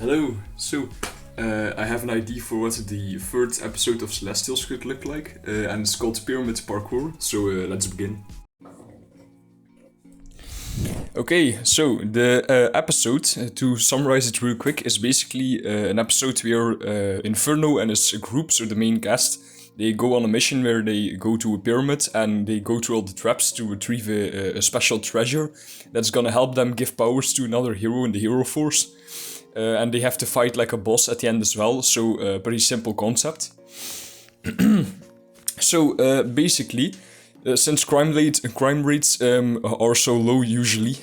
Hello. I have an idea for what the third episode of Celestials could look like, and it's called Pyramid Parkour. So let's begin. Okay, so the episode, to summarize it real quick, is basically an episode where Inferno and his group, so the main cast, they go on a mission where they go to a pyramid and they go through all the traps to retrieve a special treasure that's gonna help them give powers to another hero in the hero force. And they have to fight like a boss at the end as well, so pretty simple concept. So basically, since crime rates are so low usually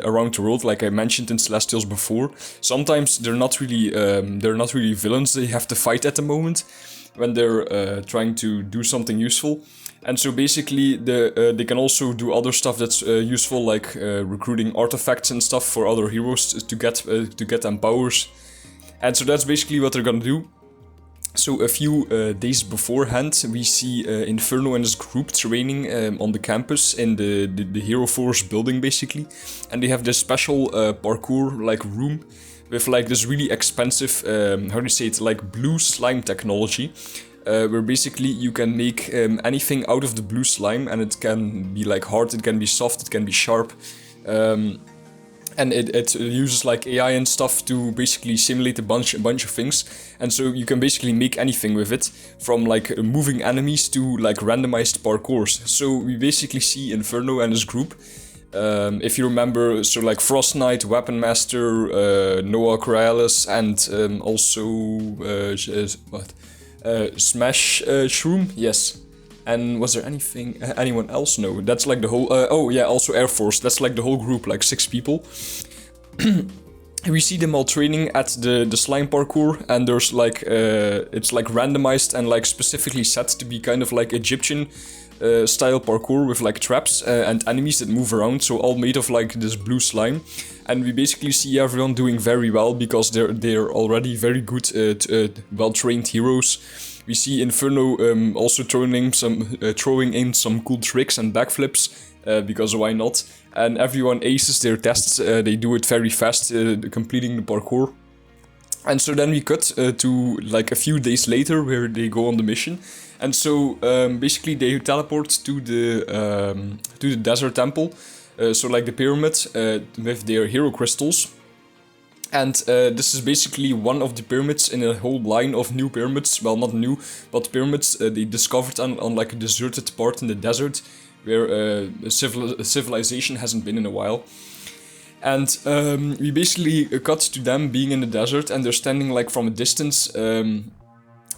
around the world, like I mentioned in Celestials before, sometimes they're not really villains they have to fight at the moment when they're trying to do something useful. And so basically, they can also do other stuff that's useful, like recruiting artifacts and stuff for other heroes to get them powers. And so that's basically what they're gonna do. So a few days beforehand, we see Inferno and his group training on the campus in the Hero Force building, basically. And they have this special parkour like room with like this really expensive, how do you say it, like blue slime technology. Where basically you can make anything out of the blue slime, and it can be like hard, it can be soft, it can be sharp, and it uses like AI and stuff to basically simulate a bunch of things. And so you can basically make anything with it, from like moving enemies to like randomized parkours. So we basically see Inferno and his group. If you remember, so like Frost Knight, Weapon Master, Noah Corrales, and also Smash Shroom, yes. And was there anyone else? No, that's like the whole, also Air Force, that's like the whole group, like 6 people. We see them all training at the slime parkour, and there's like, it's like randomized and like specifically set to be kind of like Egyptian style parkour with like traps and enemies that move around, so all made of like this blue slime. And we basically see everyone doing very well because they're already very good, well-trained heroes. We see Inferno also throwing in some cool tricks and backflips, because why not? And everyone aces their tests. They do it very fast, completing the parkour. And so then we cut to like a few days later, where they go on the mission. And so basically they teleport to the desert temple. So like the pyramid with their hero crystals. And this is basically one of the pyramids in a whole line of new pyramids. Well, not new, but pyramids they discovered on like a deserted part in the desert, where civilization hasn't been in a while. And we basically cut to them being in the desert, and they're standing like from a distance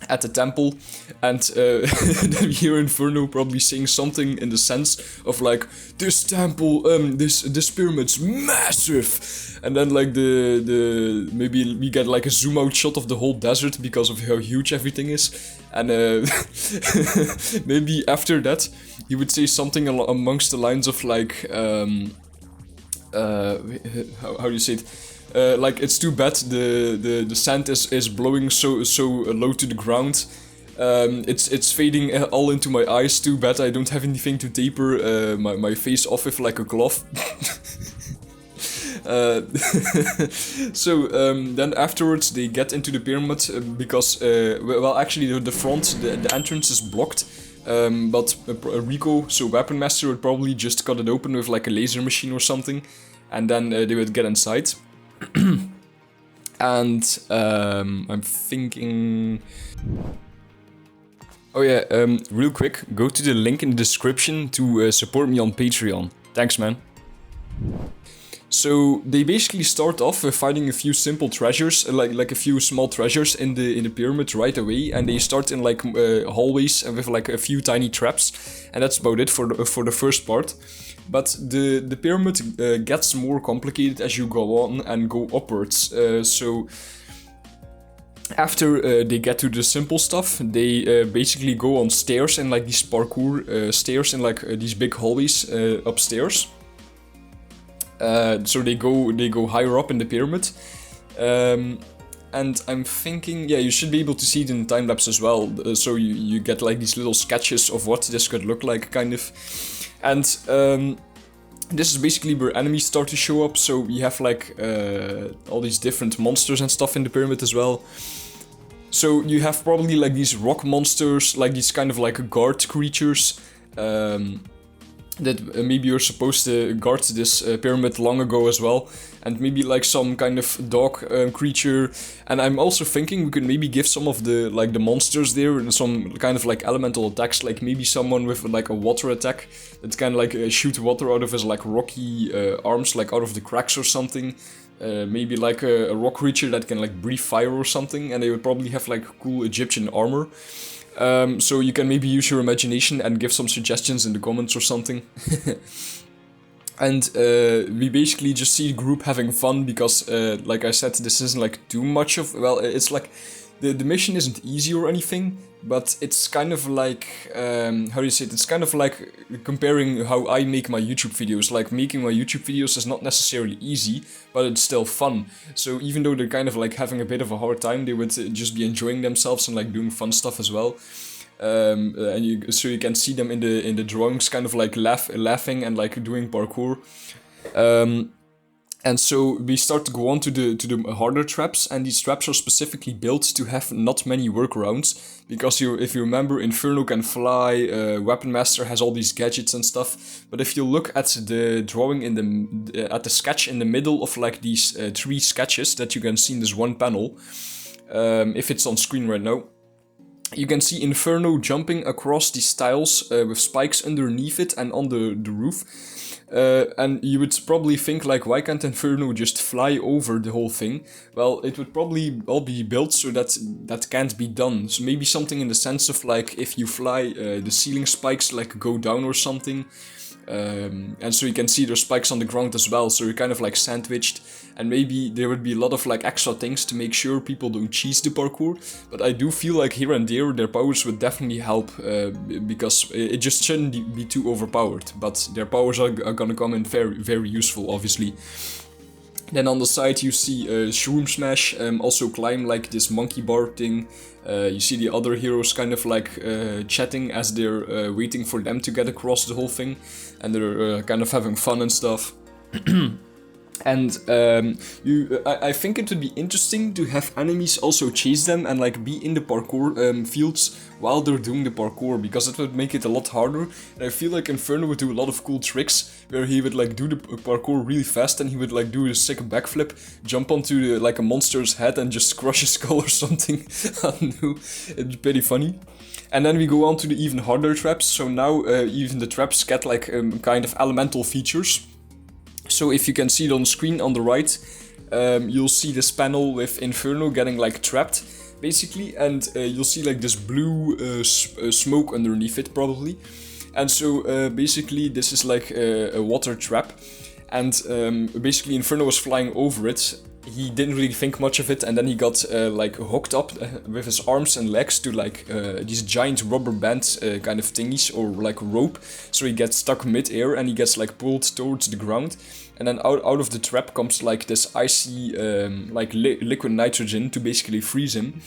at the temple, and then we hear Inferno probably saying something in the sense of like, this temple, this pyramid's massive, and then like the maybe we get like a zoom out shot of the whole desert because of how huge everything is, and maybe after that he would say something amongst the lines of like, how do you say it? Like, it's too bad the sand is blowing so low to the ground. It's fading all into my eyes. Too bad I don't have anything to taper my face off with like a glove. So then afterwards they get into the pyramid because well, actually the front, the entrance is blocked. But Rico, so Weapon Master, would probably just cut it open with like a laser machine or something, and then they would get inside. And I'm thinking, oh yeah, real quick, go to the link in the description to support me on Patreon. Thanks, man. So they basically start off finding a few simple treasures, like a few small treasures in the pyramid right away, and they start in like hallways with like a few tiny traps, and that's about it for the first part. But the pyramid gets more complicated as you go on and go upwards. So after they get to the simple stuff, they basically go on stairs, and like these parkour stairs in like these big hallways upstairs. So they go higher up in the pyramid. And I'm thinking, yeah, you should be able to see it in time lapse as well. So you get like these little sketches of what this could look like, kind of. And This is basically where enemies start to show up, so we have like all these different monsters and stuff in the pyramid as well. So you have probably like these rock monsters, like these kind of like guard creatures, that maybe you're supposed to guard this pyramid long ago as well, and maybe like some kind of dog creature. And I'm also thinking we could maybe give some of the like the monsters there some kind of like elemental attacks, like maybe someone with like a water attack that can like shoot water out of his like rocky arms, like out of the cracks or something. Maybe like a rock creature that can like breathe fire or something, and they would probably have like cool Egyptian armor. So you can maybe use your imagination and give some suggestions in the comments or something. And we basically just see the group having fun because, like I said, this isn't like too much of... Well, it's like... The mission isn't easy or anything, but it's kind of like... how do you say it? It's kind of like comparing how I make my YouTube videos. Like, making my YouTube videos is not necessarily easy, but it's still fun. So even though they're kind of like having a bit of a hard time, they would just be enjoying themselves and like doing fun stuff as well. So you can see them in the drawings kind of like laughing and like doing parkour. And so we start to go on to the harder traps, and these traps are specifically built to have not many workarounds, because if you remember, Inferno can fly, Weapon Master has all these gadgets and stuff. But if you look at the drawing at the sketch in the middle of like these 3 sketches that you can see in this one panel, if it's on screen right now, you can see Inferno jumping across these tiles with spikes underneath it and on the roof. And you would probably think like, why can't Inferno just fly over the whole thing? Well, it would probably all be built so that can't be done. So maybe something in the sense of like, if you fly, the ceiling spikes like go down or something. And so you can see there's spikes on the ground as well, so you're kind of like sandwiched. And maybe there would be a lot of like extra things to make sure people don't cheese the parkour. But I do feel like here and there their powers would definitely help, because it just shouldn't be too overpowered. But their powers are gonna come in very, very useful, obviously. Then on the side you see Shroom Smash also climb like this monkey bar thing. You see the other heroes kind of like chatting as they're waiting for them to get across the whole thing. And they're kind of having fun and stuff. And I think it would be interesting to have enemies also chase them and like be in the parkour fields while they're doing the parkour, because it would make it a lot harder. And I feel like Inferno would do a lot of cool tricks where he would like do the parkour really fast, and he would like do a sick backflip, jump onto like a monster's head and just crush his skull or something. I don't know, it'd be pretty funny. And then we go on to the even harder traps. So now even the traps get like kind of elemental features. So if you can see it on screen on the right, you'll see this panel with Inferno getting like trapped, basically, and you'll see like this blue smoke underneath it probably. And so basically this is like a water trap, and basically Inferno was flying over it. He didn't really think much of it, and then he got like hooked up with his arms and legs to like these giant rubber band kind of thingies, or like rope. So he gets stuck mid-air and he gets like pulled towards the ground. And then out of the trap comes like this icy like liquid nitrogen to basically freeze him.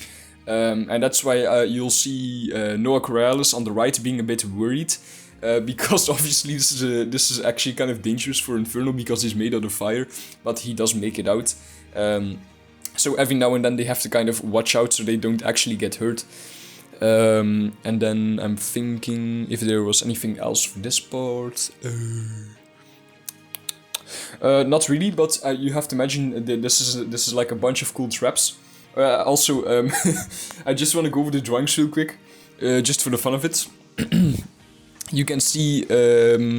And that's why you'll see Noah Corrales on the right being a bit worried. Because obviously this is actually kind of dangerous for Inferno because he's made out of fire, but he does make it out. So every now and then they have to kind of watch out so they don't actually get hurt. And then I'm thinking if there was anything else for this part. Not really, but you have to imagine this is like a bunch of cool traps. Also, I just want to go over the drawings real quick, just for the fun of it. You can see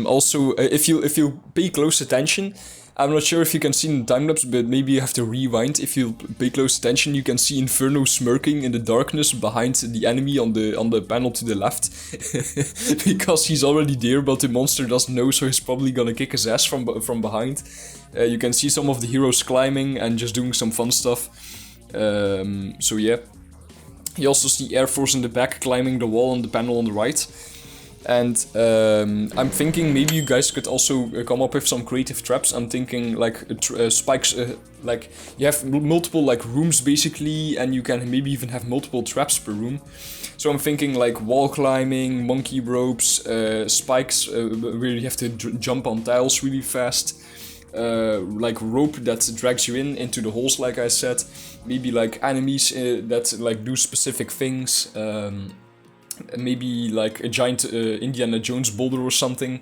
also if you pay close attention. I'm not sure if you can see in the time-lapse, but maybe you have to rewind. If you pay close attention, you can see Inferno smirking in the darkness behind the enemy on the panel to the left. Because he's already there, but the monster doesn't know, so he's probably gonna kick his ass from behind. You can see some of the heroes climbing and just doing some fun stuff. So yeah. You also see Air Force in the back climbing the wall on the panel on the right. And I'm thinking maybe you guys could also come up with some creative traps. I'm thinking like spikes, like you have multiple like rooms basically, and you can maybe even have multiple traps per room. So I'm thinking like wall climbing, monkey ropes, spikes where you have to jump on tiles really fast. Like rope that drags you into the holes, like I said. Maybe like enemies that like do specific things. Maybe like a giant Indiana Jones boulder or something.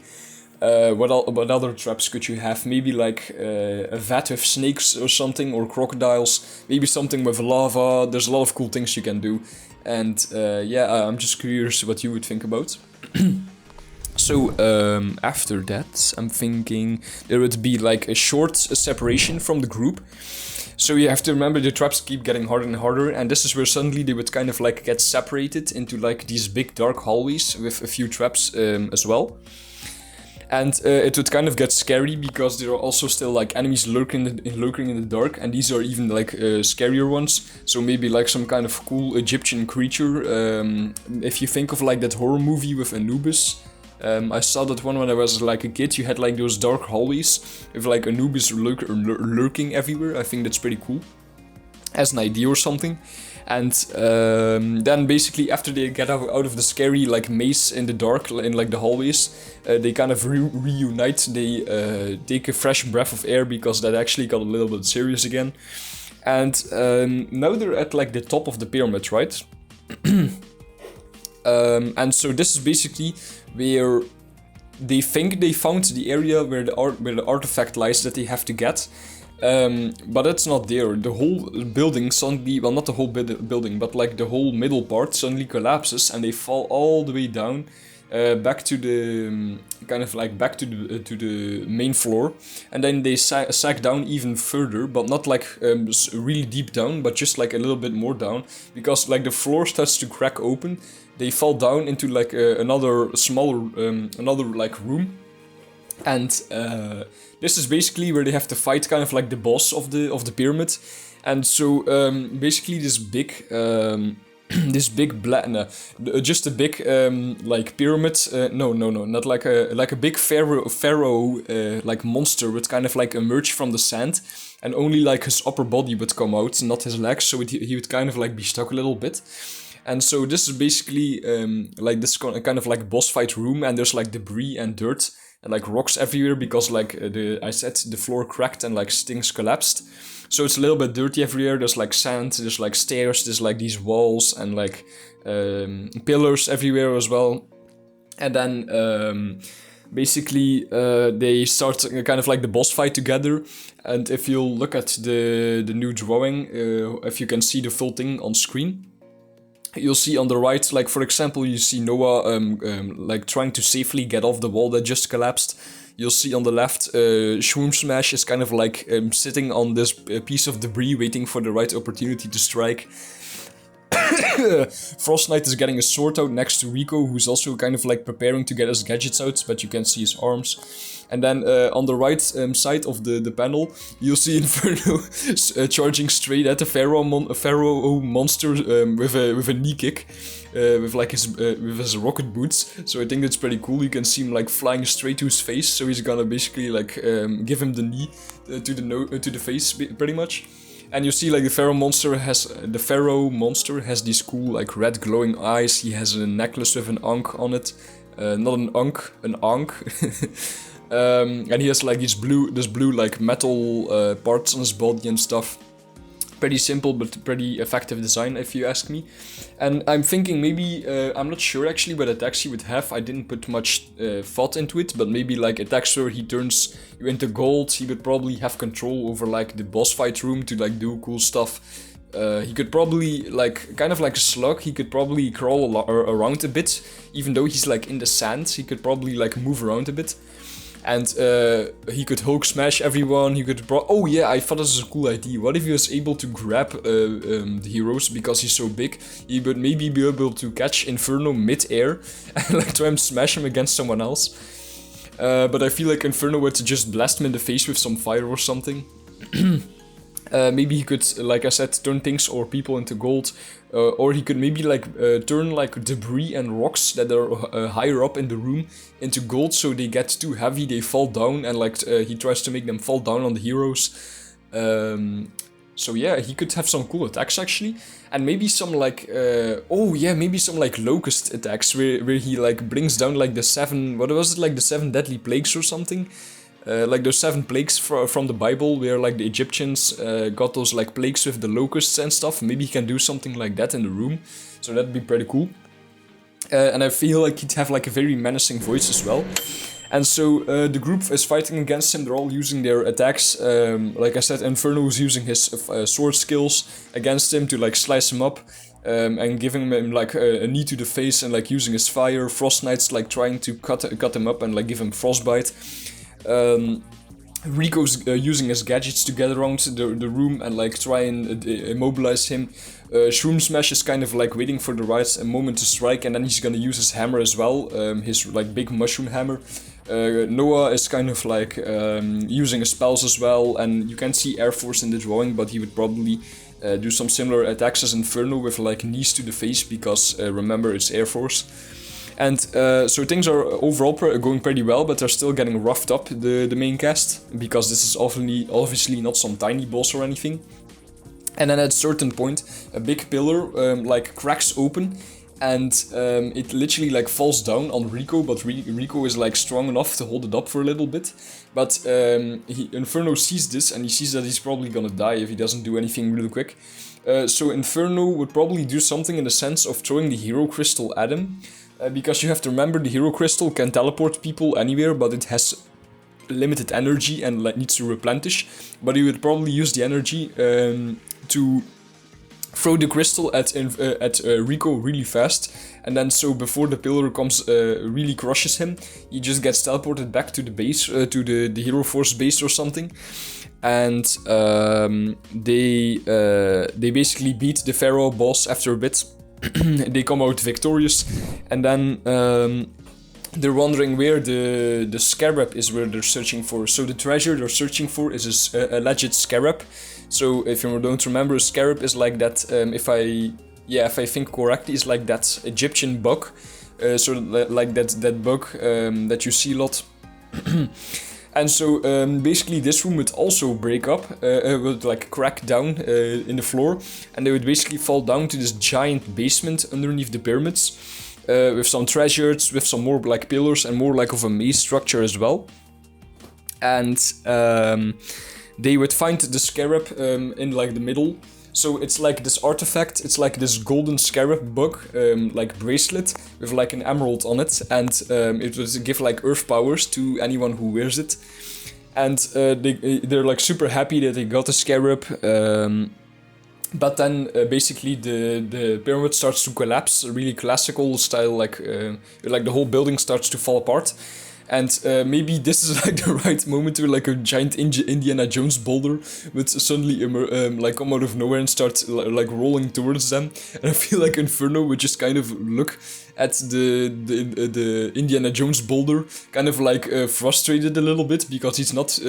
What other traps could you have? Maybe like a vat with snakes or something, or crocodiles. Maybe something with lava. There's a lot of cool things you can do. And I'm just curious what you would think about. So after that, I'm thinking there would be like a short separation from the group. So you have to remember the traps keep getting harder and harder, and this is where suddenly they would kind of like get separated into like these big dark hallways with a few traps as well. And it would kind of get scary because there are also still like enemies lurking in the dark, and these are even like scarier ones. So maybe like some kind of cool Egyptian creature. If you think of like that horror movie with Anubis. I saw that one when I was like a kid. You had like those dark hallways with like Anubis lurking everywhere. I think that's pretty cool as an idea or something. And then basically after they get out of the scary like maze in the dark in like the hallways, they kind of reunite. They take a fresh breath of air because that actually got a little bit serious again. And now they're at like the top of the pyramid, right? And so this is basically where they think they found the area where the artifact lies that they have to get. But it's not there. The whole building suddenly, well, not the whole building, but like the whole middle part suddenly collapses, and they fall all the way down back to the back to the main floor, and then they sag down even further, but not like really deep down, but just like a little bit more down, because like the floor starts to crack open. They fall down into like another smaller another like room, and this is basically where they have to fight kind of like the boss of the pyramid. And so basically this big this big just a big like pyramid, not like a big pharaoh like monster would kind of like emerge from the sand, and only like his upper body would come out, not his legs, so he would kind of like be stuck a little bit. And so this is basically like this kind of like boss fight room, and there's like debris and dirt and like rocks everywhere because like I said the floor cracked and like things collapsed. So it's a little bit dirty everywhere. There's like sand, there's like stairs, there's like these walls and like pillars everywhere as well. And then basically they start kind of like the boss fight together. And if you look at the new drawing, if you can see the full thing on screen, you'll see on the right, like for example, you see Noah like trying to safely get off the wall that just collapsed. You'll see on the left, Shroom Smash is kind of like sitting on this piece of debris waiting for the right opportunity to strike. Frost Knight is getting a sword out next to Rico, who's also kind of like preparing to get his gadgets out, but you can see his arms. And then on the right side of the panel, you'll see Inferno charging straight at the Pharaoh monster with a knee kick, with his rocket boots. So I think that's pretty cool. You can see him like flying straight to his face. So he's gonna basically like give him the knee to the face, pretty much. And you see like the Pharaoh monster has these cool like red glowing eyes. He has a necklace with an ankh on it, not an ankh, an ankh. And he has like this blue like metal parts on his body and stuff. Pretty simple but pretty effective design, if you ask me. And I'm thinking maybe, I'm not sure actually what attacks he would have. I didn't put much thought into it, but maybe like attacks where he turns you into gold. He would probably have control over like the boss fight room to like do cool stuff. He could probably, like, kind of like a slug, he could probably crawl around a bit. Even though he's like in the sand, he could probably like move around a bit. And he could Hulk smash everyone. He could oh yeah, I thought this was a cool idea. What if he was able to grab the heroes because he's so big? He would maybe be able to catch Inferno mid-air and like try and smash him against someone else. But I feel like Inferno would just blast him in the face with some fire or something. Maybe he could, like I said, turn things or people into gold, or he could maybe like turn like debris and rocks that are higher up in the room into gold, so they get too heavy, they fall down, and like he tries to make them fall down on the heroes. So yeah, he could have some cool attacks actually, and maybe some like maybe some like locust attacks where he like brings down like the 7, what was it, like the 7 deadly plagues or something. Like those 7 plagues from the Bible, where like the Egyptians got those like plagues with the locusts and stuff. Maybe he can do something like that in the room, so that'd be pretty cool. And I feel like he'd have like a very menacing voice as well. And so the group is fighting against him. They're all using their attacks. Like I said, Inferno is using his sword skills against him to like slice him up. And giving him like a knee to the face and like using his fire. Frost Knight's like trying to cut him up and like give him frostbite. Rico's using his gadgets to get around the room and like try and immobilize him. Shroom Smash is kind of like waiting for the right moment to strike, and then he's gonna use his hammer as well, his like big mushroom hammer. Noah is kind of like using his spells as well, and you can see Air Force in the drawing, but he would probably do some similar attacks as Inferno with like knees to the face, because remember, it's Air Force. And so things are overall going pretty well, but they're still getting roughed up, the main cast, because this is obviously not some tiny boss or anything. And then at a certain point, a big pillar like cracks open, and it literally like falls down on Rico, but Rico is like strong enough to hold it up for a little bit. But Inferno sees this, and he sees that he's probably gonna die if he doesn't do anything really quick. So Inferno would probably do something in the sense of throwing the Hero Crystal at him. Because you have to remember, the Hero Crystal can teleport people anywhere, but it has limited energy and needs to replenish. But he would probably use the energy to throw the crystal at Rico really fast, and then so before the pillar comes really crushes him, he just gets teleported back to the base, to the Hero Force base or something. And they basically beat the Pharaoh boss after a bit. They come out victorious, and then they're wondering where the scarab is, where they're searching for. So the treasure they're searching for is a alleged scarab. So if you don't remember, a scarab is like that, if I think correctly, is like that Egyptian bug. So like that bug that you see a lot. And so basically this room would also break up, would like crack down in the floor, and they would basically fall down to this giant basement underneath the pyramids, with some treasures, with some more like pillars and more like of a maze structure as well. And they would find the scarab in like the middle. So it's like this artifact, it's like this golden scarab bug, like bracelet with like an emerald on it, and it would give like earth powers to anyone who wears it. And they're like super happy that they got the scarab, but then basically the pyramid starts to collapse, really classical style, like the whole building starts to fall apart. And maybe this is like the right moment where like a giant Indiana Jones boulder would suddenly like come out of nowhere and start like rolling towards them. And I feel like Inferno would just kind of look at the Indiana Jones boulder, kind of like frustrated a little bit, because he's not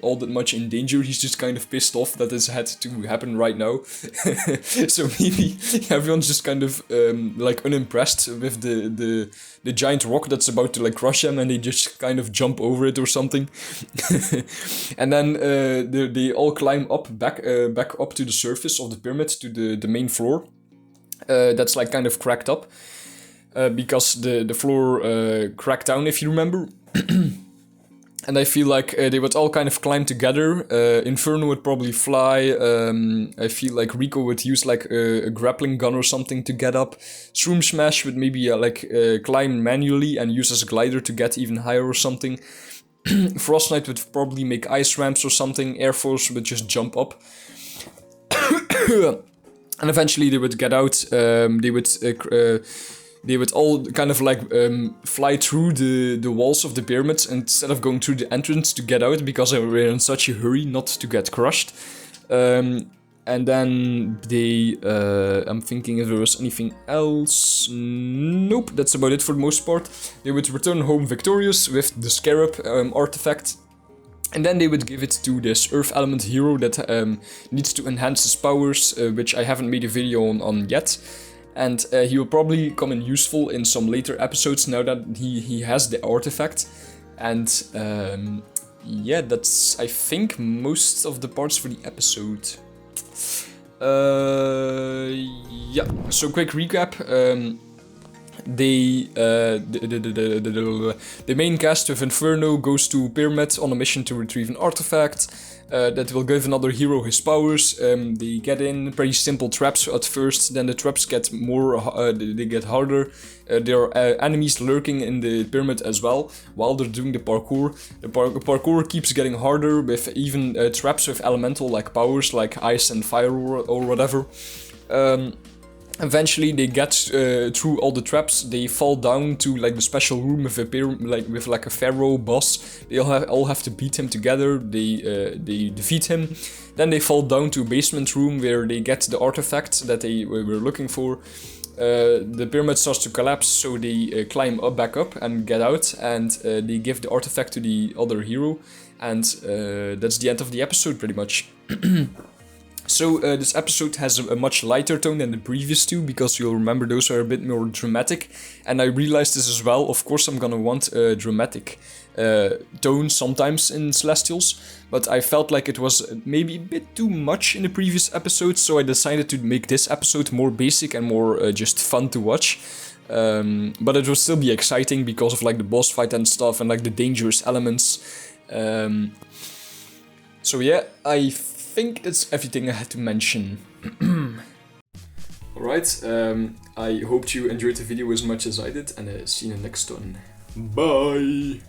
all that much in danger. He's just kind of pissed off that this had to happen right now. So maybe everyone's just kind of like unimpressed with the giant rock that's about to like crush them, and they just kind of jump over it or something. And then they all climb up back up to the surface of the pyramid, to the main floor. That's like kind of cracked up. Because the floor cracked down, if you remember. And I feel like they would all kind of climb together. Inferno would probably fly. I feel like Rico would use like a grappling gun or something to get up. Shroom Smash would maybe climb manually and use his glider to get even higher or something. Frost Knight would probably make ice ramps or something. Air Force would just jump up. And eventually they would get out. They would all kind of like fly through the walls of the pyramids instead of going through the entrance to get out, because they were in such a hurry not to get crushed. And then they... I'm thinking if there was anything else... Nope, that's about it for the most part. They would return home victorious with the scarab artifact. And then they would give it to this Earth Element hero that needs to enhance his powers, which I haven't made a video on yet. And he will probably come in useful in some later episodes now that he has the artifact. And yeah, that's, I think, most of the parts for the episode. Yeah, so quick recap. The main cast with Inferno goes to Pyramid on a mission to retrieve an artifact that will give another hero his powers. They get in pretty simple traps at first, then the traps get they get harder. There are enemies lurking in the pyramid as well while they're doing the parkour. The parkour keeps getting harder with even traps with elemental like powers like ice and fire or whatever. Eventually they get through all the traps. They fall down to like the special room with a pharaoh boss. They all have to beat him together. They defeat him. Then they fall down to a basement room where they get the artifact that they were looking for. The pyramid starts to collapse, so they climb back up and get out, and they give the artifact to the other hero, and that's the end of the episode pretty much. So this episode has a much lighter tone than the previous two, because you'll remember those are a bit more dramatic, and I realized this as well. Of course I'm gonna want a dramatic tone sometimes in Celestials, but I felt like it was maybe a bit too much in the previous episode, so I decided to make this episode more basic and more just fun to watch. But it will still be exciting because of like the boss fight and stuff and like the dangerous elements. So yeah, I think that's everything I had to mention. Alright, I hoped you enjoyed the video as much as I did, and see you in the next one. Bye!